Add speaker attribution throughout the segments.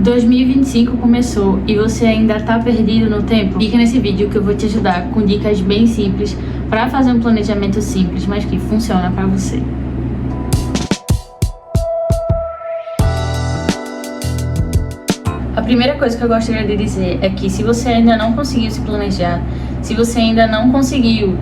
Speaker 1: 2025 começou e você ainda tá perdido no tempo? Clica nesse vídeo que eu vou te ajudar com dicas bem simples para fazer um planejamento simples, mas que funciona para você. A primeira coisa que eu gostaria de dizer é que se você ainda não conseguiu se planejar, se você ainda não conseguiu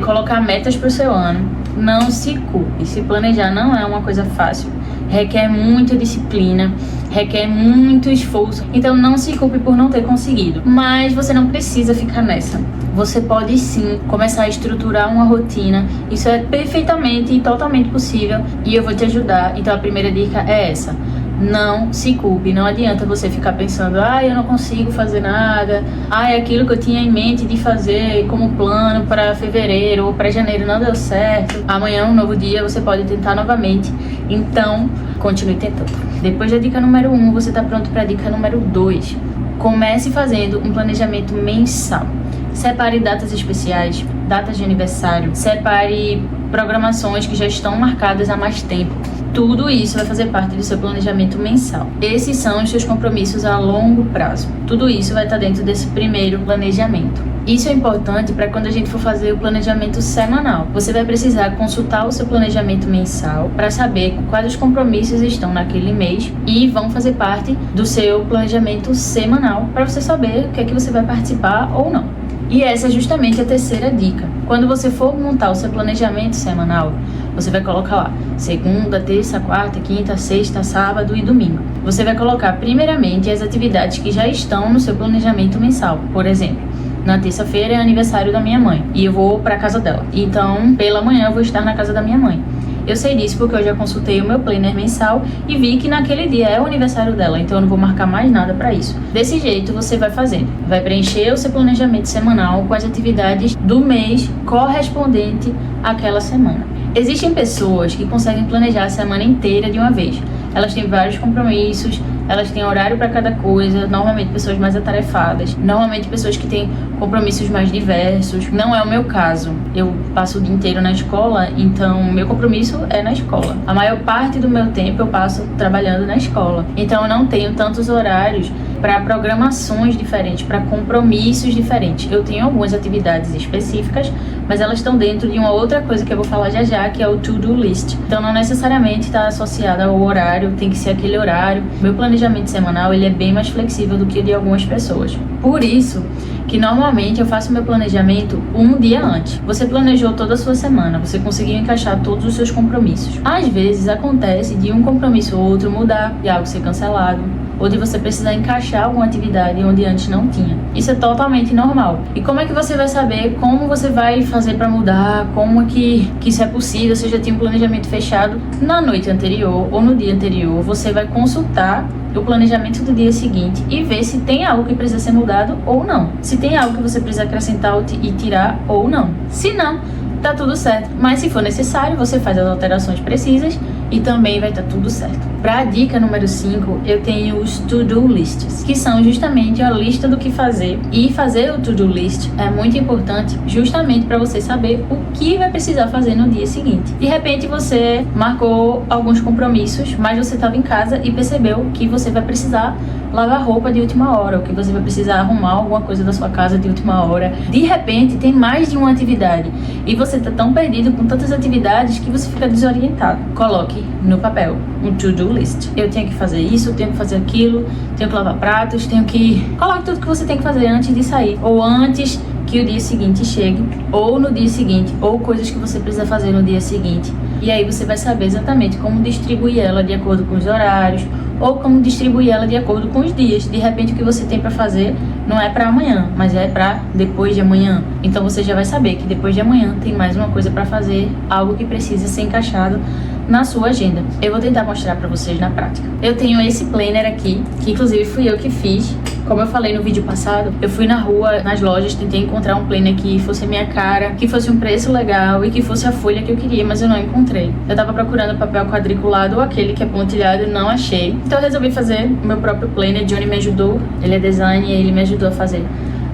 Speaker 1: colocar metas para o seu ano, não se culpe. Se planejar não é uma coisa fácil, requer muita disciplina, requer muito esforço, então não se culpe por não ter conseguido. Mas você não precisa ficar nessa. Você pode sim começar a estruturar uma rotina, isso é perfeitamente e totalmente possível e eu vou te ajudar. Então a primeira dica é essa: não se culpe. Não adianta você ficar pensando, eu não consigo fazer nada, aquilo que eu tinha em mente de fazer como plano para fevereiro ou para janeiro não deu certo, amanhã é um novo dia, você pode tentar novamente. Então continue tentando. Depois da dica número 1, você está pronto para a dica número 2. Comece fazendo um planejamento mensal. Separe datas especiais, datas de aniversário, separe programações que já estão marcadas há mais tempo. Tudo isso vai fazer parte do seu planejamento mensal. Esses são os seus compromissos a longo prazo. Tudo isso vai estar dentro desse primeiro planejamento. Isso é importante para quando a gente for fazer o planejamento semanal. Você vai precisar consultar o seu planejamento mensal para saber quais os compromissos estão naquele mês e vão fazer parte do seu planejamento semanal para você saber o que é que você vai participar ou não. E essa é justamente a terceira dica. Quando você for montar o seu planejamento semanal, você vai colocar lá segunda, terça, quarta, quinta, sexta, sábado e domingo. Você vai colocar primeiramente as atividades que já estão no seu planejamento mensal. Por exemplo, na terça-feira é aniversário da minha mãe e eu vou para casa dela. Então, pela manhã eu vou estar na casa da minha mãe. Eu sei disso porque eu já consultei o meu planner mensal e vi que naquele dia é o aniversário dela, então eu não vou marcar mais nada para isso. Desse jeito você vai fazendo, vai preencher o seu planejamento semanal com as atividades do mês correspondente àquela semana. Existem pessoas que conseguem planejar a semana inteira de uma vez. Elas têm vários compromissos, elas têm horário para cada coisa, normalmente pessoas mais atarefadas, normalmente pessoas que têm compromissos mais diversos. Não é o meu caso. Eu passo o dia inteiro na escola, então meu compromisso é na escola. A maior parte do meu tempo eu passo trabalhando na escola. Então eu não tenho tantos horários para programações diferentes, para compromissos diferentes. Eu tenho algumas atividades específicas, mas elas estão dentro de uma outra coisa que eu vou falar já já, que é o to-do list. Então não necessariamente está associada ao horário, tem que ser aquele horário. Meu planejamento semanal ele é bem mais flexível do que o de algumas pessoas. Por isso que normalmente eu faço meu planejamento um dia antes. Você planejou toda a sua semana, você conseguiu encaixar todos os seus compromissos. Às vezes acontece de um compromisso ou outro mudar, de algo ser cancelado, ou de você precisar encaixar alguma atividade onde antes não tinha. Isso é totalmente normal. E como é que você vai saber como você vai fazer para mudar, como que isso é possível? Você já tinha um planejamento fechado na noite anterior ou no dia anterior, você vai consultar o planejamento do dia seguinte e ver se tem algo que precisa ser mudado ou não. Se tem algo que você precisa acrescentar e tirar ou não. Se não, tá tudo certo. Mas se for necessário, você faz as alterações precisas e também vai estar tudo certo. Para a dica número 5, eu tenho os to-do lists, que são justamente a lista do que fazer. E fazer o to-do list é muito importante justamente para você saber o que vai precisar fazer no dia seguinte. De repente você marcou alguns compromissos, mas você estava em casa e percebeu que você vai precisar lavar roupa de última hora, ou que você vai precisar arrumar alguma coisa da sua casa de última hora. De repente tem mais de uma atividade e você está tão perdido com tantas atividades que você fica desorientado. Coloque no papel um to-do list. Eu tenho que fazer isso, eu tenho que fazer aquilo, tenho que lavar pratos, tenho que... Coloque tudo que você tem que fazer antes de sair, ou antes que o dia seguinte chegue, ou no dia seguinte, ou coisas que você precisa fazer no dia seguinte. E aí você vai saber exatamente como distribuir ela de acordo com os horários, ou como distribuir ela de acordo com os dias. De repente o que você tem para fazer não é para amanhã, mas é para depois de amanhã. Então você já vai saber que depois de amanhã tem mais uma coisa para fazer, algo que precisa ser encaixado na sua agenda. Eu vou tentar mostrar para vocês na prática. Eu tenho esse planner aqui, que inclusive fui eu que fiz. Como eu falei no vídeo passado, eu fui na rua, nas lojas, tentei encontrar um planner que fosse a minha cara, que fosse um preço legal e que fosse a folha que eu queria, mas eu não encontrei. Eu tava procurando papel quadriculado ou aquele que é pontilhado e não achei. Então eu resolvi fazer o meu próprio planner. Johnny me ajudou, ele é design e ele me ajudou a fazer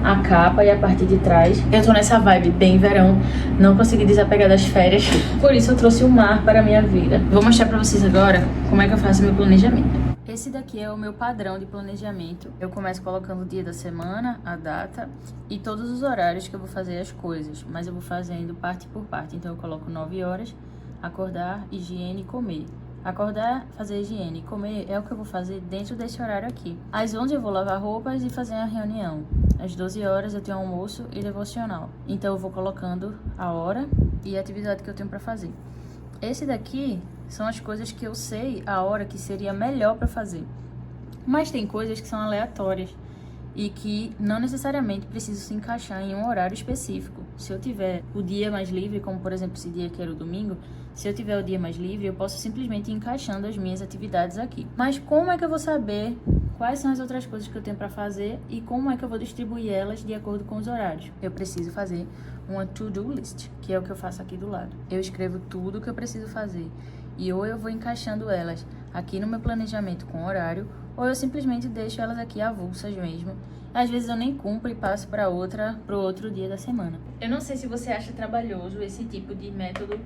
Speaker 1: a capa e a parte de trás. Eu tô nessa vibe bem verão, não consegui desapegar das férias, por isso eu trouxe o mar para a minha vida. Vou mostrar pra vocês agora como é que eu faço meu planejamento. Esse daqui é o meu padrão de planejamento. Eu começo colocando o dia da semana, a data e todos os horários que eu vou fazer as coisas, mas eu vou fazendo parte por parte. Então eu coloco 9 horas, acordar, higiene e comer. Acordar, fazer higiene e comer é o que eu vou fazer dentro desse horário aqui. Às 11 eu vou lavar roupas e fazer a reunião. Às 12 horas eu tenho almoço e devocional. Então eu vou colocando a hora e a atividade que eu tenho para fazer. Esse daqui são as coisas que eu sei a hora que seria melhor para fazer. Mas tem coisas que são aleatórias e que não necessariamente precisam se encaixar em um horário específico. Se eu tiver o dia mais livre, como por exemplo esse dia que era o domingo, se eu tiver o dia mais livre, eu posso simplesmente ir encaixando as minhas atividades aqui. Mas como é que eu vou saber quais são as outras coisas que eu tenho para fazer e como é que eu vou distribuir elas de acordo com os horários? Eu preciso fazer uma to-do list, que é o que eu faço aqui do lado. Eu escrevo tudo o que eu preciso fazer e ou eu vou encaixando elas aqui no meu planejamento com horário, ou eu simplesmente deixo elas aqui avulsas mesmo. Às vezes eu nem cumpro e passo para outro dia da semana. Eu não sei se você acha trabalhoso esse tipo de método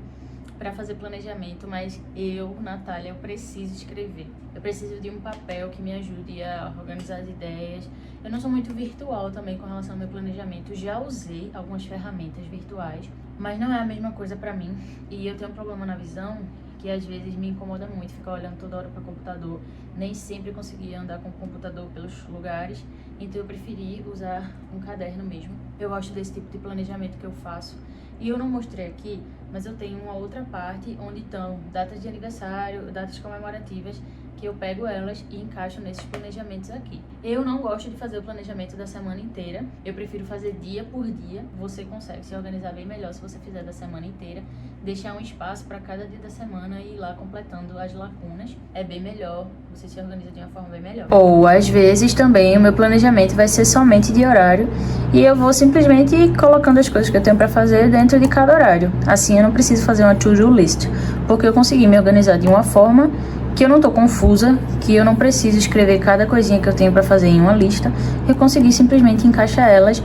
Speaker 1: para fazer planejamento, mas eu, Natália, eu preciso escrever. Eu preciso de um papel que me ajude a organizar as ideias. Eu não sou muito virtual também com relação ao meu planejamento. Já usei algumas ferramentas virtuais, mas não é a mesma coisa para mim. E eu tenho um problema na visão que às vezes me incomoda muito, ficar olhando toda hora para o computador. Nem sempre conseguia andar com o computador pelos lugares, então eu preferi usar um caderno mesmo. Eu gosto desse tipo de planejamento que eu faço. E eu não mostrei aqui, mas eu tenho uma outra parte onde estão datas de aniversário, datas comemorativas, que eu pego elas e encaixo nesses planejamentos aqui. Eu não gosto de fazer o planejamento da semana inteira, eu prefiro fazer dia por dia. Você consegue se organizar bem melhor se você fizer da semana inteira, deixar um espaço para cada dia da semana e ir lá completando as lacunas. É bem melhor, você se organiza de uma forma bem melhor. Ou às vezes também o meu planejamento vai ser somente de horário e eu vou simplesmente colocando as coisas que eu tenho para fazer dentro de cada horário. Assim eu não preciso fazer uma to-do list, porque eu consegui me organizar de uma forma que eu não tô confusa, que eu não preciso escrever cada coisinha que eu tenho para fazer em uma lista. Eu consegui simplesmente encaixar elas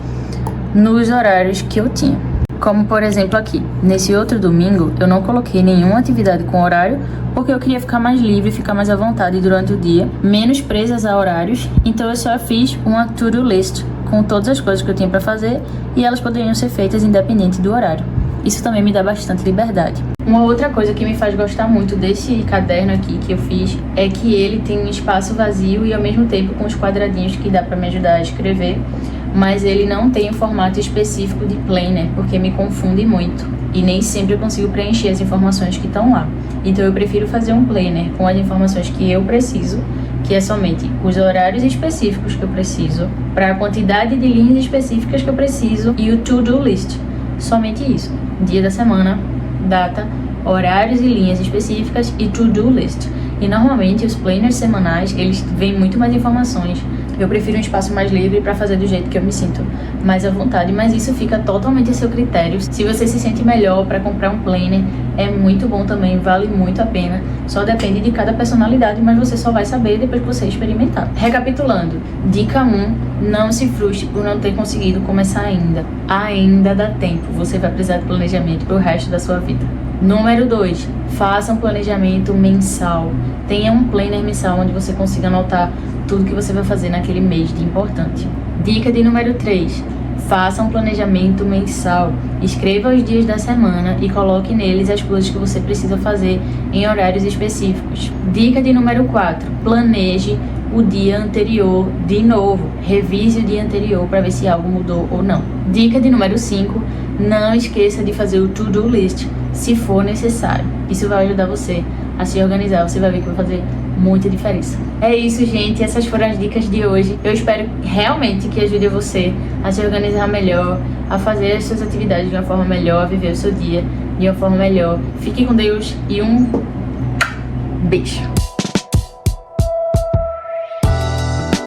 Speaker 1: nos horários que eu tinha. Como por exemplo aqui, nesse outro domingo eu não coloquei nenhuma atividade com horário, porque eu queria ficar mais livre, ficar mais à vontade durante o dia, menos presas a horários. Então eu só fiz uma to-do list com todas as coisas que eu tinha para fazer e elas poderiam ser feitas independente do horário. Isso também me dá bastante liberdade. Uma outra coisa que me faz gostar muito desse caderno aqui que eu fiz é que ele tem um espaço vazio e ao mesmo tempo com os quadradinhos que dá para me ajudar a escrever, mas ele não tem um formato específico de planner, porque me confunde muito e nem sempre eu consigo preencher as informações que estão lá. Então eu prefiro fazer um planner com as informações que eu preciso, que é somente os horários específicos que eu preciso, para a quantidade de linhas específicas que eu preciso e o to-do list. Somente isso. Dia da semana, data, horários e linhas específicas e to-do list. E normalmente os planners semanais, eles vêm muito mais informações. Eu prefiro um espaço mais livre para fazer do jeito que eu me sinto mais à vontade, mas isso fica totalmente a seu critério. Se você se sente melhor para comprar um planner, é muito bom também, vale muito a pena. Só depende de cada personalidade, mas você só vai saber depois que você experimentar. Recapitulando, dica 1, não se frustre por não ter conseguido começar ainda. Ainda dá tempo, você vai precisar de planejamento pro resto da sua vida. Número 2, faça um planejamento mensal. Tenha um planner mensal onde você consiga anotar tudo que você vai fazer naquele mês de importante. Dica de número 3, faça um planejamento mensal. Escreva os dias da semana e coloque neles as coisas que você precisa fazer em horários específicos. Dica de número 4, planeje o dia anterior de novo. Revise o dia anterior para ver se algo mudou ou não. Dica de número 5, não esqueça de fazer o to-do list se for necessário. Isso vai ajudar você a se organizar, você vai ver que vai fazer muita diferença. É isso, gente, essas foram as dicas de hoje. Eu espero realmente que ajude você a se organizar melhor, a fazer as suas atividades de uma forma melhor, a viver o seu dia de uma forma melhor. Fique com Deus e um beijo.